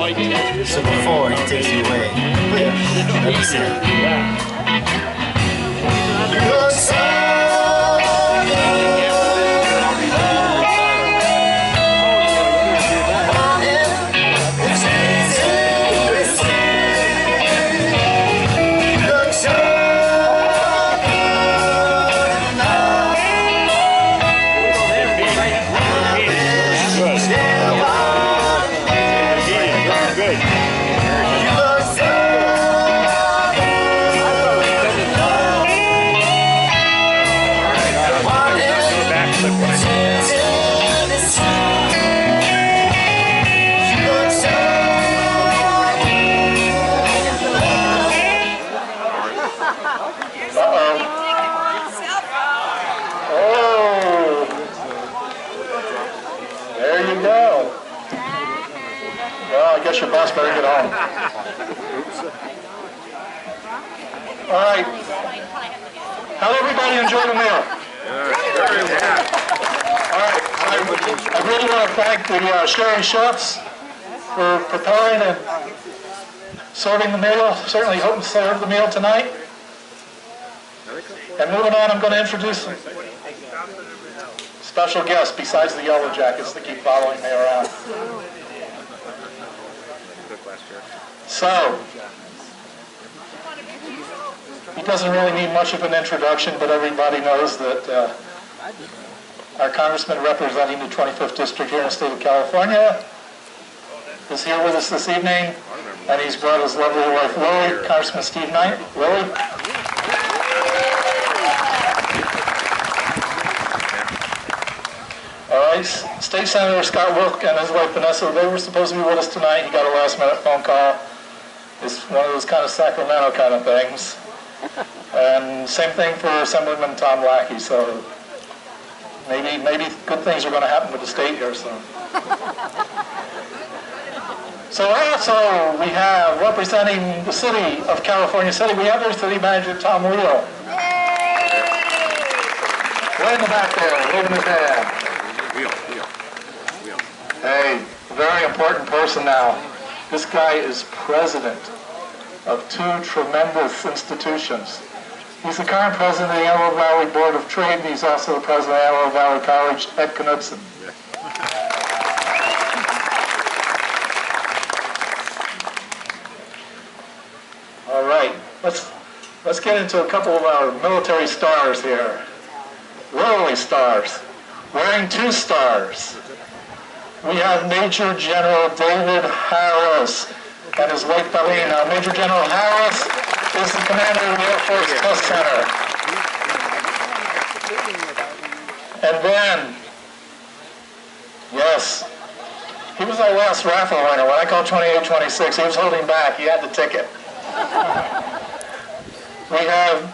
So before he takes you away, let me say. Your boss better get home. All right. How'd everybody enjoy the meal? All right. I really want to thank the Sherri Chefs for preparing and serving the meal. Certainly hope to serve the meal tonight. And moving on, I'm going to introduce some special guests besides the Yellow Jackets that keep following me around. So, he doesn't really need much of an introduction, but everybody knows that our Congressman representing the 25th District here in the state of California is here with us this evening, and he's brought his lovely wife, Lily, Congressman Steve Knight. Lily? All right, State Senator Scott Wilk and his wife, Vanessa, they were supposed to be with us tonight. He got a last-minute phone call. It's one of those kind of Sacramento kind of things. And same thing for Assemblyman Tom Lackey, so maybe good things are going to happen with the state here soon. So also we have, representing the city of California City, we have their city manager, Tom Wheel. Way in the back there, waving his hand. Hey, very important person now. This guy is president of two tremendous institutions. He's the current president of the Antelope Valley Board of Trade, and he's also the president of Antelope Valley College, Ed Knudsen. All right, let's get into a couple of our military stars here. Literally stars, wearing two stars. We have Major General David Harris and his wife Pauline. Now, Major General Harris is the commander of the Air Force Test Center. And then, yes, he was our last raffle winner. When I called 2826, he was holding back. He had the ticket. We have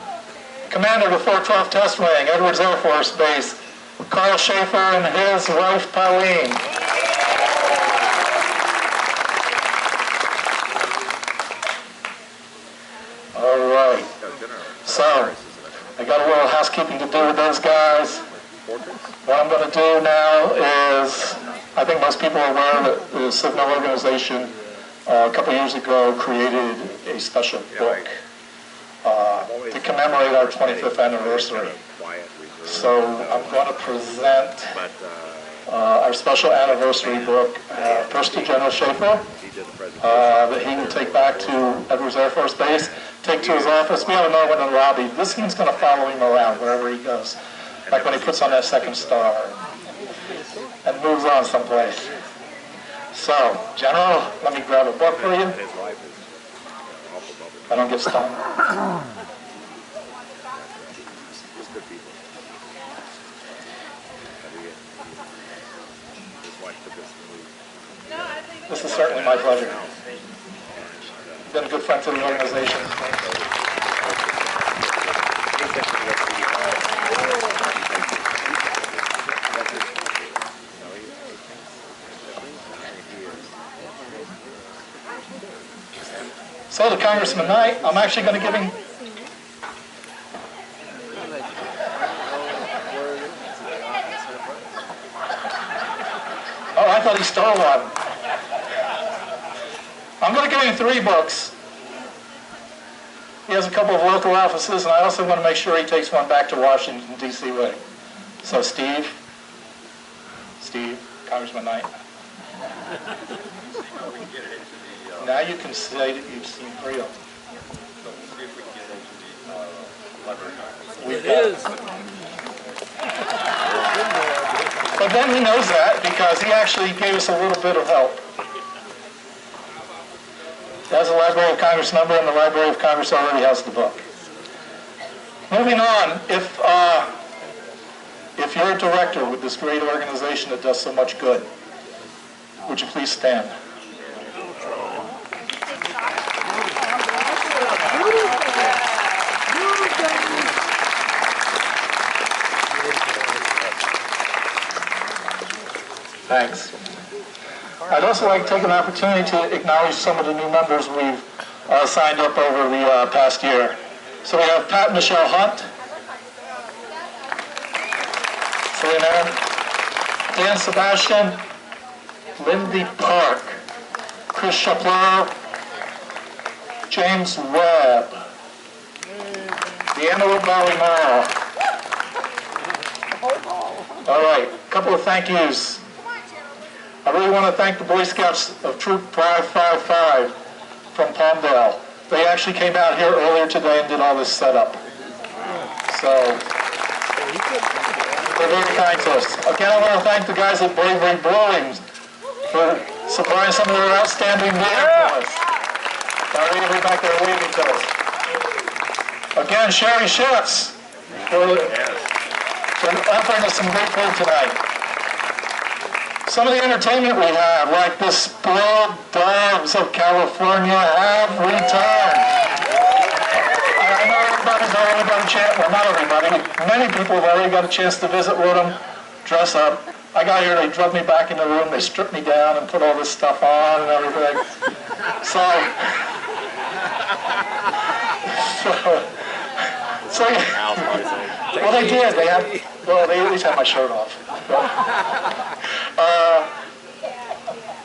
commander of the 412th Test Wing, Edwards Air Force Base, Carl Schaefer and his wife Pauline. So, I got a little housekeeping to do with those guys. What I'm going to do now is, I think most people are aware that the Civil organization a couple years ago created a special book to commemorate our 25th anniversary. So I'm going to present our special anniversary book first to General Schaefer, that he will take back to Edwards Air Force Base, take to his office. We have another one in the lobby. This thing's going to follow him around wherever he goes, like when he puts on that second star and moves on someplace. So, General, let me grab a book for you. I don't get stung. This is certainly my pleasure. You've been a good friend to the organization. So to Congressman Knight, I'm actually going to give him... Oh, I thought he stole one. I'm going to give him 3 books. He has a couple of local offices, and I also want to make sure he takes one back to Washington, D.C. way. So Steve, Congressman Knight. Now you can say that you've seen 3 of them. We've got But then he knows that because he actually gave us a little bit of help. He has a Library of Congress number, and the Library of Congress already has the book. Moving on, if you're a director with this great organization that does so much good, would you please stand? Thanks. I'd also like to take an opportunity to acknowledge some of the new members we've signed up over the past year. So we have Pat Michelle Hunt, Selena, Dan Sebastian, Lindy Park, Chris Chaplin, James Webb, the Antelope Valley Mall. All right, a couple of thank yous. I really want to thank the Boy Scouts of Troop 555 from Palmdale. They actually came out here earlier today and did all this setup. So, they're very kind to us. Again, I want to thank the guys at Brig for supplying some of their outstanding beer for us. They're back there waving to us. Again, Sherri Chefs for offering us some great food tonight. Some of the entertainment we have, like the spoiled doves of California, have returned. I know everybody's already got a chance, well, not everybody, many people have already got a chance to visit with them, dress up. I got here, they drug me back in the room, they stripped me down and put all this stuff on and everything. Well, they did. They at least had my shirt off.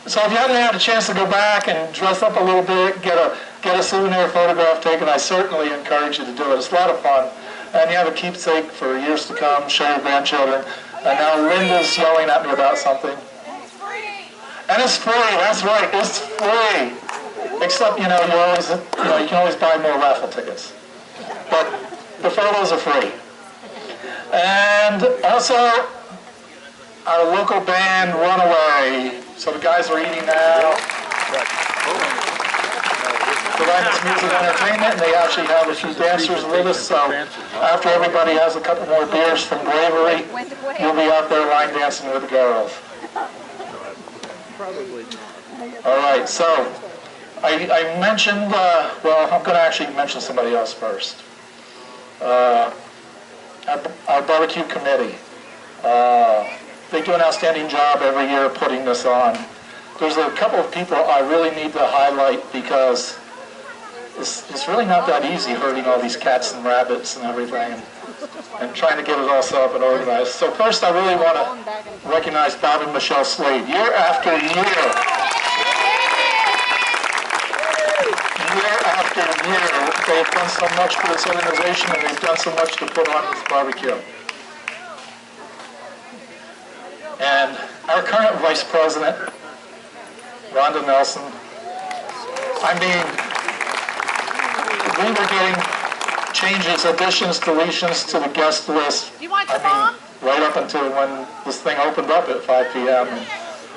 So if you haven't had a chance to go back and dress up a little bit, get a souvenir photograph taken, I certainly encourage you to do it. It's a lot of fun. And you have a keepsake for years to come, show your grandchildren. And now Linda's yelling at me about something. It's free. And it's free, that's right, it's free. Except, you can always buy more raffle tickets. But the photos are free. And also, our local band, Runaway. So the guys are eating now. Providing us music and entertainment, and they actually have a few dancers with us. So after everybody has a couple more beers from Bravery, you'll be out there line dancing with the girls. All right, so I mentioned, well, I'm going to actually mention somebody else first. Our barbecue committee. They do an outstanding job every year putting this on. There's a couple of people I really need to highlight because it's really not that easy herding all these cats and rabbits and everything and trying to get it all set up and organized. So first I really want to recognize Bob and Michelle Slade. Year after year, they've done so much for this organization and they've done so much to put on this barbecue. And our current Vice President, Rhonda Nelson, I mean, we were getting changes, additions, deletions to the guest list. You want your mom? Right up until when this thing opened up at 5 p.m. And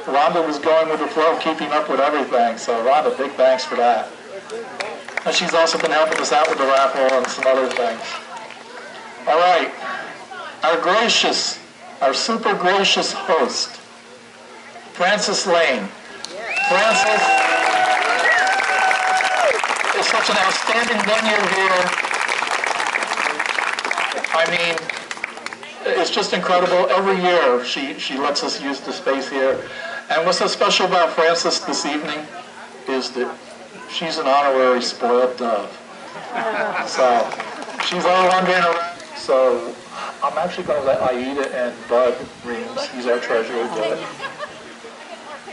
Rhonda was going with the flow, keeping up with everything. So Rhonda, big thanks for that. And she's also been helping us out with the raffle and some other things. All right, our super gracious host, Francis Lane. Francis is such an outstanding venue here. I mean, it's just incredible. Every year she lets us use the space here. And what's so special about Francis this evening is that she's an honorary spoiled dove. So she's all wandering around. So I'm actually going to let Aida and Bud Reams, he's our treasurer, do it.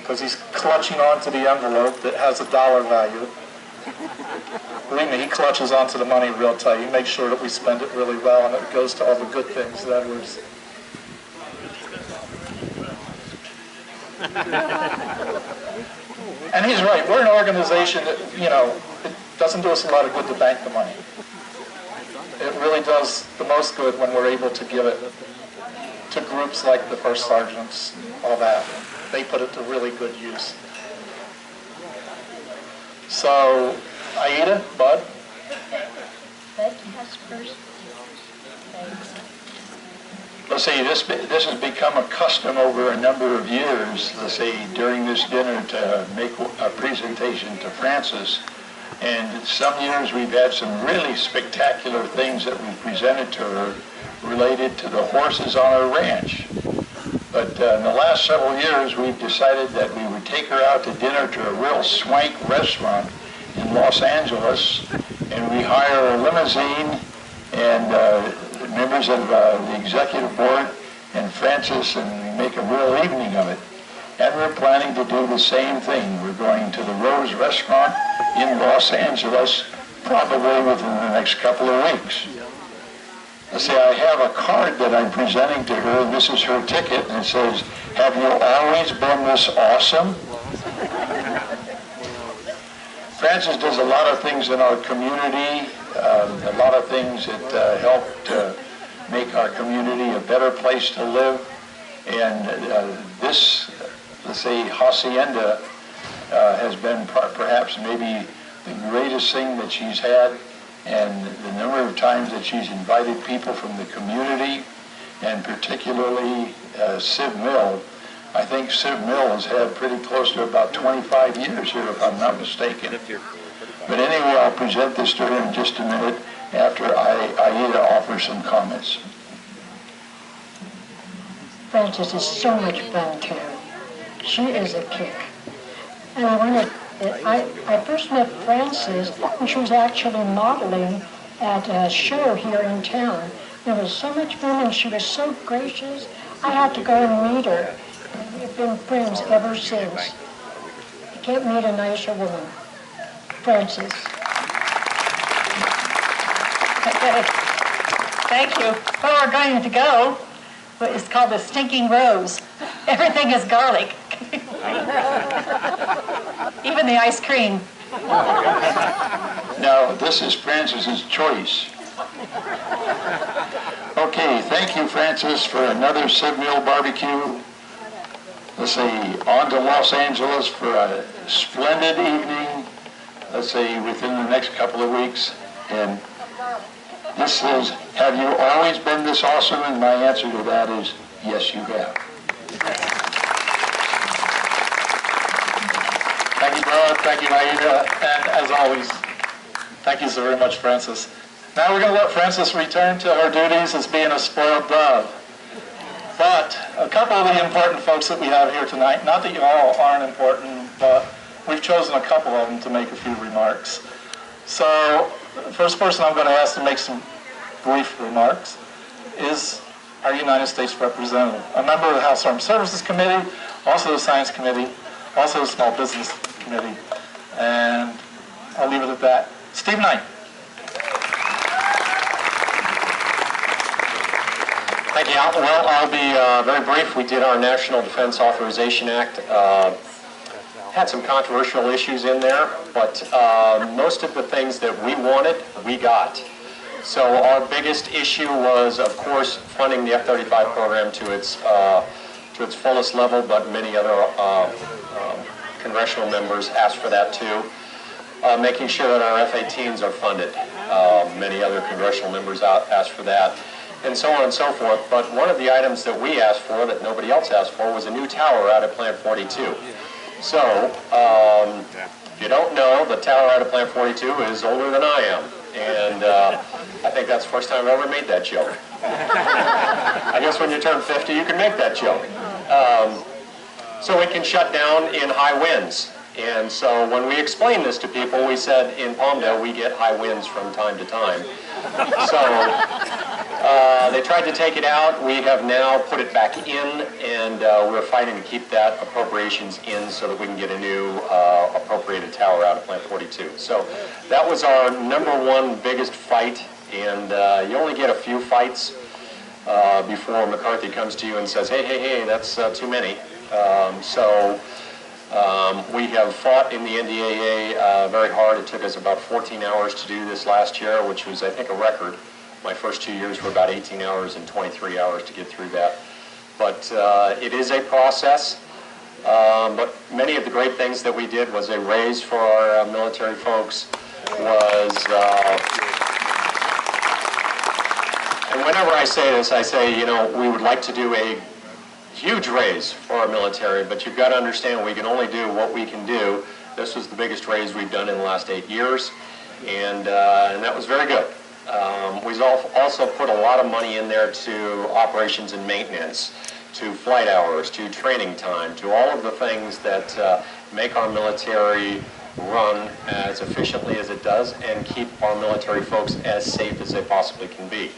because he's clutching onto the envelope that has a dollar value. Believe me, he clutches onto the money real tight. He makes sure that we spend it really well and it goes to all the good things that Edwards. And he's right. We're an organization that, you know, it doesn't do us a lot of good to bank the money. It really does the most good when we're able to give it to groups like the First Sergeants, all that. They put it to really good use. So, Aida, Bud? Bud has first. Thanks. Let's see, this has become a custom over a number of years, let's say, during this dinner to make a presentation to Frances. And some years we've had some really spectacular things that we presented to her related to the horses on our ranch. But in the last several years, we've decided that we would take her out to dinner to a real swank restaurant in Los Angeles, and we hire a limousine and members of the executive board and Frances, and we make a real evening of it. And we're planning to do the same thing. We're going to the Rose Restaurant in Los Angeles, probably within the next couple of weeks. Let's say I have a card that I'm presenting to her, and this is her ticket, and it says, "Have you always been this awesome?" Frances does a lot of things in our community, a lot of things that help to make our community a better place to live. And this, let's say, Hacienda has been perhaps maybe the greatest thing that she's had. And the number of times that she's invited people from the community, and particularly Civ Mill. I think Civ Mill has had pretty close to about 25 years here, if I'm not mistaken. But anyway, I'll present this to her in just a minute after Aida offers some comments. Frances is so much fun too. She is a kick. And I first met Frances when she was actually modeling at a show here in town. It was so much fun, and she was so gracious. I had to go and meet her. We've been friends ever since. You can't meet a nicer woman. Frances. Thank you. Where we're going to go is called the Stinking Rose. Everything is garlic. Even the ice cream. Now, this is Frances's choice. Okay, thank you, Frances, for another Civ Mill barbecue. Let's say on to Los Angeles for a splendid evening, let's say within the next couple of weeks. And this says, "Have you always been this awesome?" And my answer to that is, yes, you have. Thank you, Bud. Thank you, Aida. And as always, thank you so very much, Frances. Now we're going to let Frances return to her duties as being a spoiled dove. But a couple of the important folks that we have here tonight, not that you all aren't important, but we've chosen a couple of them to make a few remarks. So the first person I'm going to ask to make some brief remarks is our United States Representative, a member of the House Armed Services Committee, also the Science Committee, also the Small Business Committee, and I'll leave it at that. Steve Knight. Thank you, Al. Well, I'll be very brief. We did our National Defense Authorization Act. Had some controversial issues in there, but most of the things that we wanted, we got. So our biggest issue was, of course, funding the F-35 program to its fullest level, but many other congressional members asked for that too. Making sure that our F-18s are funded. Many other congressional members asked for that, and so on and so forth. But one of the items that we asked for that nobody else asked for was a new tower out at Plant 42. So, if you don't know, the tower out of Plant 42 is older than I am. And I think that's the first time I've ever made that joke. I guess when you turn 50, you can make that joke. So it can shut down in high winds. And so when we explained this to people, we said in Palmdale we get high winds from time to time. So They tried to take it out. We have now put it back in, and we're fighting to keep that appropriations in so that we can get a new appropriated tower out of Plant 42. So that was our #1 biggest fight, and you only get a few fights before McCarthy comes to you and says, hey, that's too many. We have fought in the NDAA very hard. It took us about 14 hours to do this last year, which was, I think, a record. My first 2 years were about 18 hours and 23 hours to get through that. But it is a process. But many of the great things that we did was a raise for our military folks, and whenever I say this, I say, we would like to do a huge raise for our military, but you've got to understand we can only do what we can do. This was the biggest raise we've done in the last 8 years, and that was very good. We've also put a lot of money in there to operations and maintenance, to flight hours, to training time, to all of the things that make our military run as efficiently as it does and keep our military folks as safe as they possibly can be.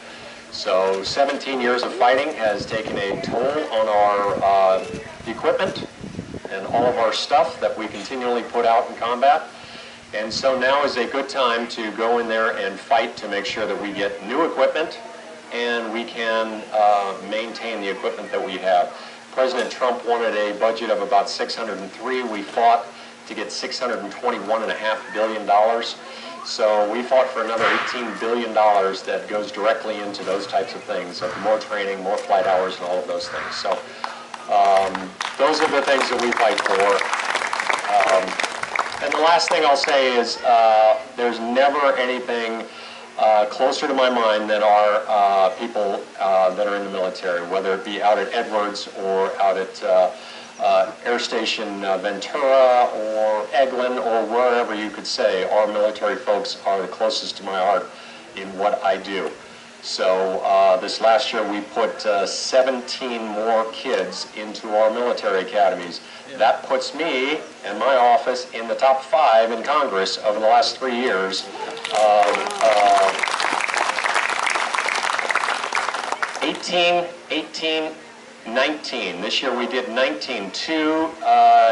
So 17 years of fighting has taken a toll on our equipment and all of our stuff that we continually put out in combat. And so now is a good time to go in there and fight to make sure that we get new equipment and we can maintain the equipment that we have. President Trump wanted a budget of about $603. We fought to get $621.5 billion. So we fought for another $18 billion that goes directly into those types of things, of more training, more flight hours, and all of those things. So those are the things that we fight for. And the last thing I'll say is there's never anything closer to my mind than our people that are in the military, whether it be out at Edwards or out at Air Station Ventura or Eglin or wherever you could say. Our military folks are the closest to my heart in what I do. So this last year we put 17 more kids into our military academies. That puts me and my office in the top 5 in Congress over the last 3 years. 18, 19. This year we did 19. 2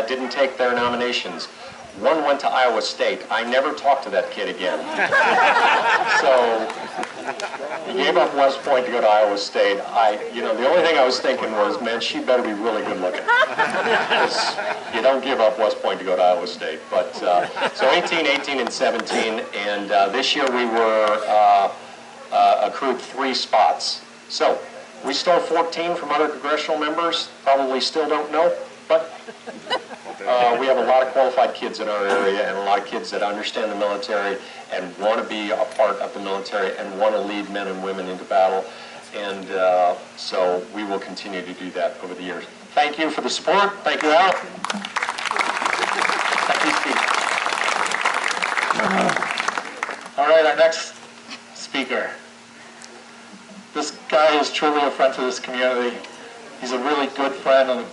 didn't take their nominations. 1 went to Iowa State. I never talked to that kid again. So he gave up West Point to go to Iowa State. The only thing I was thinking was, man, she better be really good looking. You don't give up West Point to go to Iowa State. But so 18, 18, and 17. And this year we were accrued 3 spots. So we stole 14 from other congressional members. Probably still don't know, but we have a lot of qualified kids in our area and a lot of kids that understand the military and want to be a part of the military and want to lead men and women into battle. And so we will continue to do that over the years. Thank you for the support. Thank you, Al. Thank you, Steve. All right, our next speaker. This guy is truly a friend to this community. He's a really good friend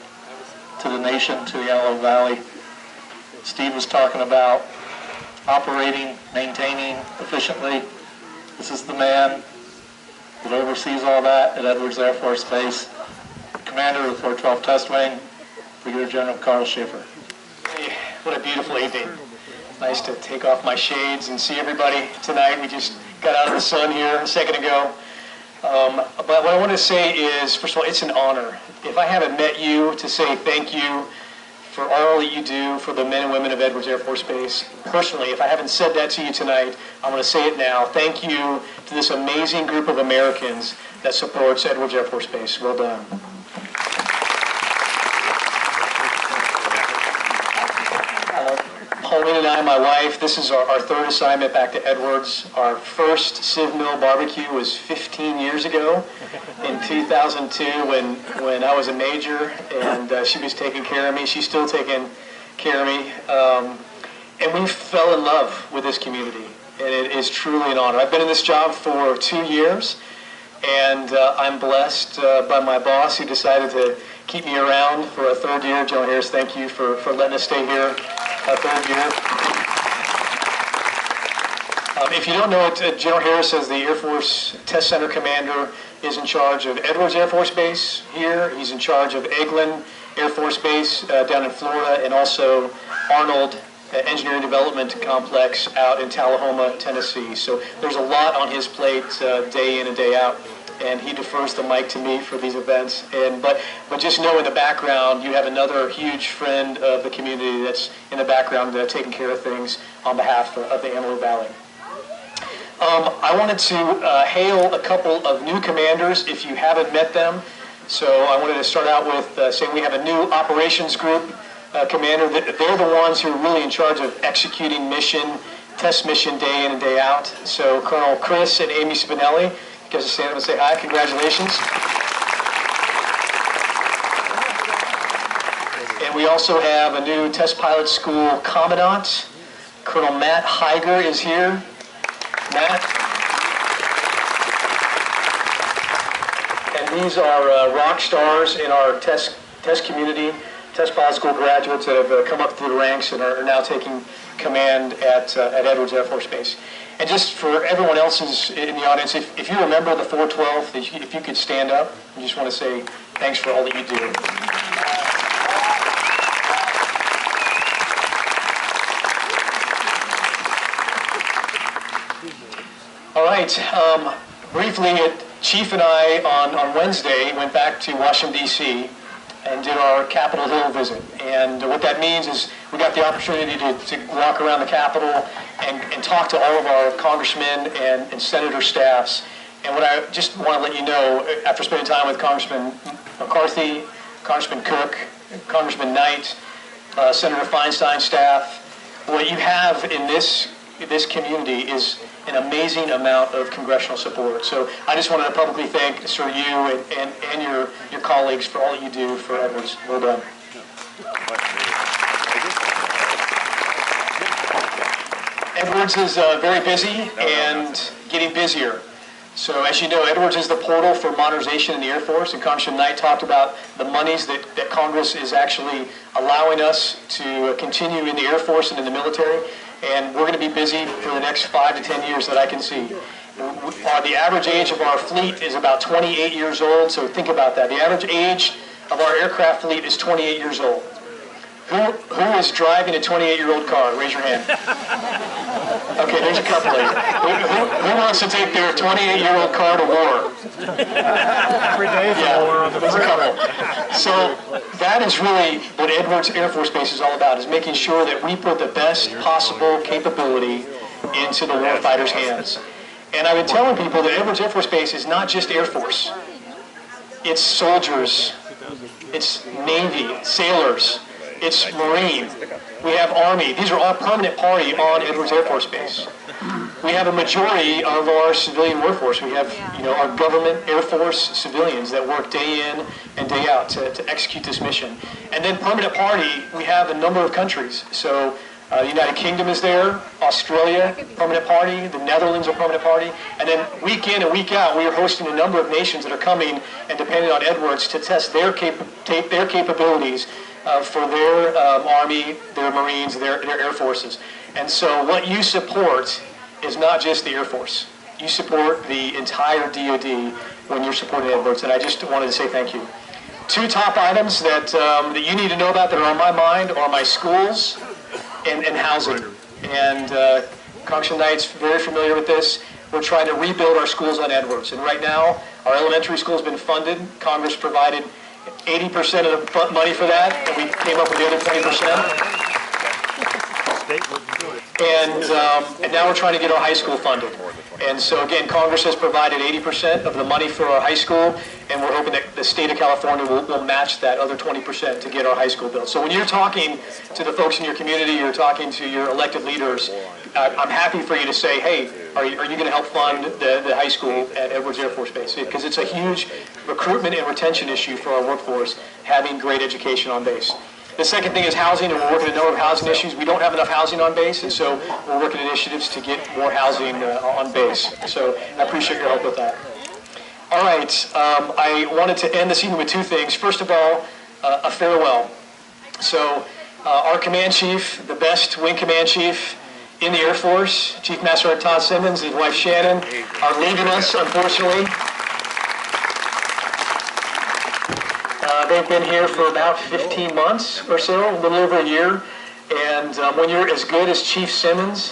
to the nation, to the Antelope Valley. Steve was talking about operating, maintaining efficiently. This is the man that oversees all that at Edwards Air Force Base, commander of the 412 Test Wing, Brigadier General Carl Schaefer. Hey, what a beautiful evening. Nice to take off my shades and see everybody tonight. We just got out of the sun here a second ago. But what I want to say is, first of all, it's an honor. If I haven't met you, to say thank you for all that you do for the men and women of Edwards Air Force Base. Personally, if I haven't said that to you tonight, I'm going to say it now. Thank you to this amazing group of Americans that supports Edwards Air Force Base. Well done. Pauline and I, my wife, this is our 3rd assignment back to Edwards. Our first Civ Mill barbecue was 15 years ago in 2002 when I was a major and she was taking care of me. She's still taking care of me. And we fell in love with this community, and it is truly an honor. I've been in this job for 2 years, and I'm blessed by my boss who decided to keep me around for a 3rd year. General Harris, thank you for letting us stay here a 3rd year. If you don't know it, General Harris is the Air Force Test Center commander. is in charge of Edwards Air Force Base here. He's in charge of Eglin Air Force Base down in Florida, and also Arnold Engineering Development Complex out in Tullahoma, Tennessee. So there's a lot on his plate day in and day out, and he defers the mic to me for these events. But just know in the background you have another huge friend of the community that's in the background taking care of things on behalf of the Antelope Valley. I wanted to hail a couple of new commanders if you haven't met them. So I wanted to start out with saying we have a new operations group commander. They're the ones who are really in charge of executing test mission day in and day out. So Colonel Chris and Amy Spinelli, you guys stand up and say hi. Congratulations. And we also have a new test pilot school commandant. Colonel Matt Heiger is here. Matt. And these are rock stars in our test community, test pilot school graduates that have come up through the ranks and are now taking command at Edwards Air Force Base. And just for everyone else's in the audience, if you remember the 412, if you could stand up, I just want to say thanks for all that you do. All right, briefly, Chief and I on Wednesday went back to Washington D.C. and did our Capitol Hill visit. And what that means is we got the opportunity to walk around the Capitol and talk to all of our congressmen and senator staffs. And what I just want to let you know, after spending time with Congressman McCarthy, Congressman Cook, Congressman Knight, Senator Feinstein's staff, what you have in this community is an amazing amount of congressional support. So I just wanted to publicly thank Sir you and your colleagues for all that you do for Edwards. Well done. Edwards is very busy and getting busier. So as you know, Edwards is the portal for modernization in the Air Force, and Congressman Knight talked about the monies that Congress is actually allowing us to continue in the Air Force and in the military. And we're going to be busy for the next 5 to 10 years that I can see. The average age of our fleet is about 28 years old, so think about that. The average age of our aircraft fleet is 28 years old. Who is driving a 28-year-old car? Raise your hand. Okay, there's a couple of you. Who wants to take their 28-year-old car to war? Every day for war on the there's a couple. So that is really what Edwards Air Force Base is all about, is making sure that we put the best possible capability into the warfighter's hands. And I've been telling people that Edwards Air Force Base is not just Air Force. It's soldiers. It's Navy, sailors. It's Marine. We have Army. These are all permanent party on Edwards Air Force Base. We have a majority of our civilian workforce. We have, our government Air Force civilians that work day in and day out to execute this mission. And then permanent party, we have a number of countries. So the United Kingdom is there, Australia, permanent party, the Netherlands are permanent party, and then week in and week out, we are hosting a number of nations that are coming and depending on Edwards to test their capabilities for their Army, their Marines, their Air Forces. And so what you support is not just the Air Force. You support the entire DoD when you're supporting Edwards, and I just wanted to say thank you. 2 top items that you need to know about that are on my mind are my schools and housing. And Congressman Knight's very familiar with this. We're trying to rebuild our schools on Edwards, and right now our elementary school has been funded. Congress provided 80% of the money for that, and we came up with the other 20%. And now we're trying to get our high school funded. And so again, Congress has provided 80% of the money for our high school, and we're hoping that the state of California will match that other 20% to get our high school built. So when you're talking to the folks in your community, you're talking to your elected leaders, I'm happy for you to say, hey, are you going to help fund the high school at Edwards Air Force Base? Because it's a huge recruitment and retention issue for our workforce, having great education on base. The second thing is housing, and we're working a number of housing issues. We don't have enough housing on base, and so we're working initiatives to get more housing on base. So I appreciate your help with that. All right, I wanted to end this evening with 2 things. First of all, a farewell. So our command chief, the best wing command chief in the Air Force, Chief Master Sergeant Todd Simmons and his wife Shannon, are leaving us, unfortunately. They've been here for about 15 months or so, a little over a year. And when you're as good as Chief Simmons,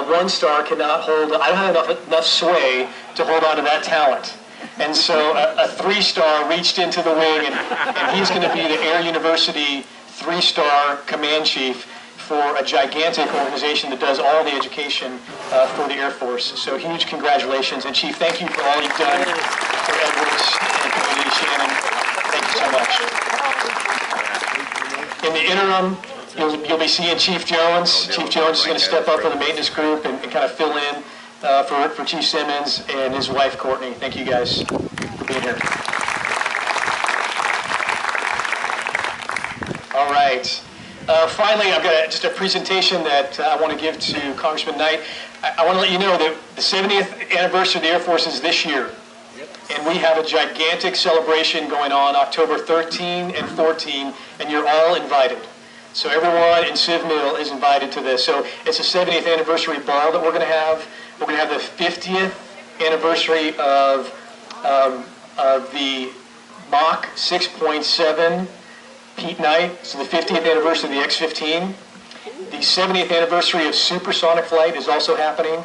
one star cannot hold, I don't have enough sway to hold on to that talent. And so a 3-star reached into the wing, and he's going to be the Air University 3-star command chief for a gigantic organization that does all the education for the Air Force. So huge congratulations. And Chief, thank you for all you've done for Edwards and the community, Shannon. Thank you so much. In the interim, you'll be seeing Chief Jones. Chief Jones is going to step up for the maintenance group and kind of fill in for Chief Simmons and his wife, Courtney. Thank you guys for being here. All right. Finally, I've got just a presentation that I want to give to Congressman Knight. I want to let you know that the 70th anniversary of the Air Force is this year. And we have a gigantic celebration going on October 13 and 14, and you're all invited. So everyone in Civ Mill is invited to this. So it's a 70th anniversary ball that we're going to have. We're going to have the 50th anniversary of the Mach 6.7 Pete Knight. So the 50th anniversary of the X-15. The 70th anniversary of supersonic flight is also happening.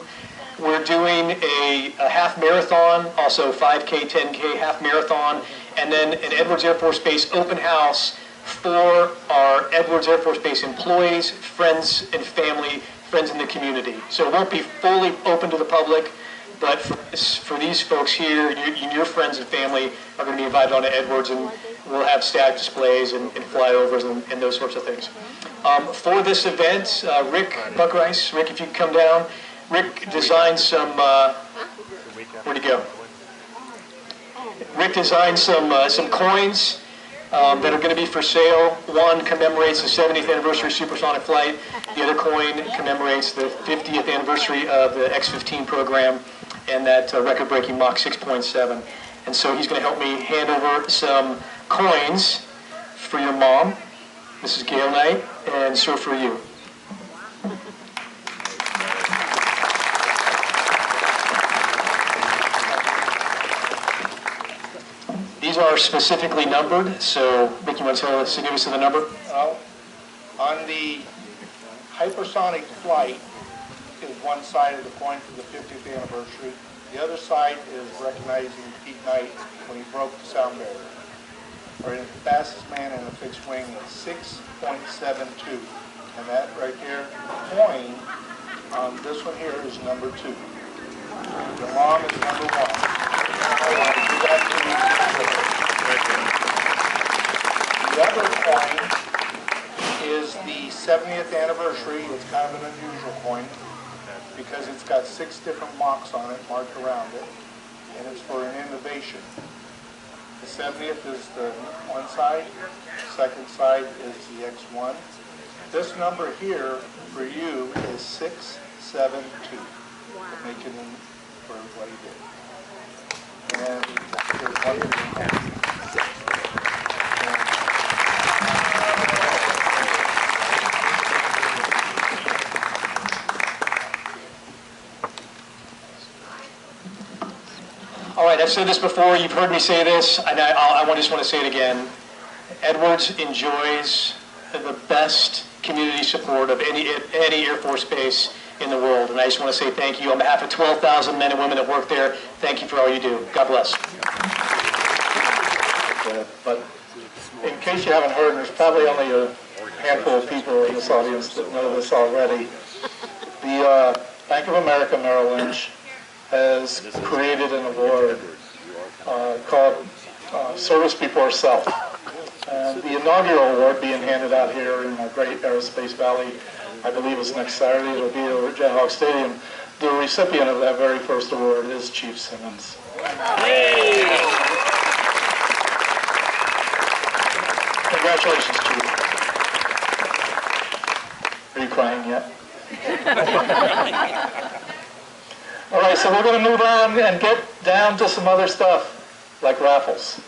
We're doing a half marathon, also 5K, 10K, half marathon, and then an Edwards Air Force Base open house for our Edwards Air Force Base employees, friends and family, friends in the community. So it won't be fully open to the public, but for these folks here, your friends and family are going to be invited on to Edwards, and we'll have staff displays and flyovers and those sorts of things. For this event, Rick Buckrice, Rick, if you can come down. Rick designed some, where'd he go? Rick designed some coins that are going to be for sale. One commemorates the 70th anniversary of supersonic flight. The other coin commemorates the 50th anniversary of the X-15 program and that record-breaking Mach 6.7. And so he's going to help me hand over some coins for your mom, Mrs. Gail Knight, and sir, for you. These are specifically numbered, so Rick, you want to tell us, give us the number? On the hypersonic flight is one side of the coin for the 50th anniversary. The other side is recognizing Pete Knight when he broke the sound barrier. Or the fastest man in a fixed wing is 6.72. And that right there, coin on this one here is number 2. Your mom is number 1. The other coin is the 70th anniversary. It's kind of an unusual coin because it's got 6 different Machs on it, marked around it, and it's for an innovation. The 70th is the one side, the second side is the X1. This number here for you is 672. Make it in for what he did. And there's one more. All right, I've said this before, you've heard me say this, and I just want to say it again. Edwards enjoys the best community support of any Air Force base in the world, and I just want to say thank you on behalf of 12,000 men and women that work there. Thank you for all you do. God bless. But in case you haven't heard, there's probably only a handful of people in this audience that know this already. The Bank of America Merrill Lynch has created an award called Service Before Self. And the inaugural award being handed out here in the Great Aerospace Valley, I believe is next Saturday. It'll be over at Jayhawk Stadium. The recipient of that very first award is Chief Simmons. Hey. Congratulations, Chief. Are you crying yet? All right, so we're going to move on and get down to some other stuff, like raffles.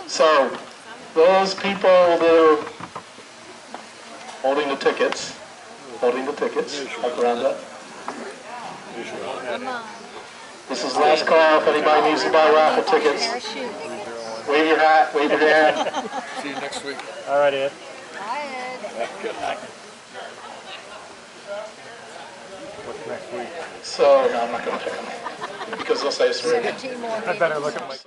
So, those people that are holding the tickets, like around that. This is last call if anybody needs to buy raffle tickets. Wave your hat, wave your hand. See you next week. All right, Ed. Good night. What's next week? So, no, I'm not going to pick them because they'll say it's rigged. I better look at my...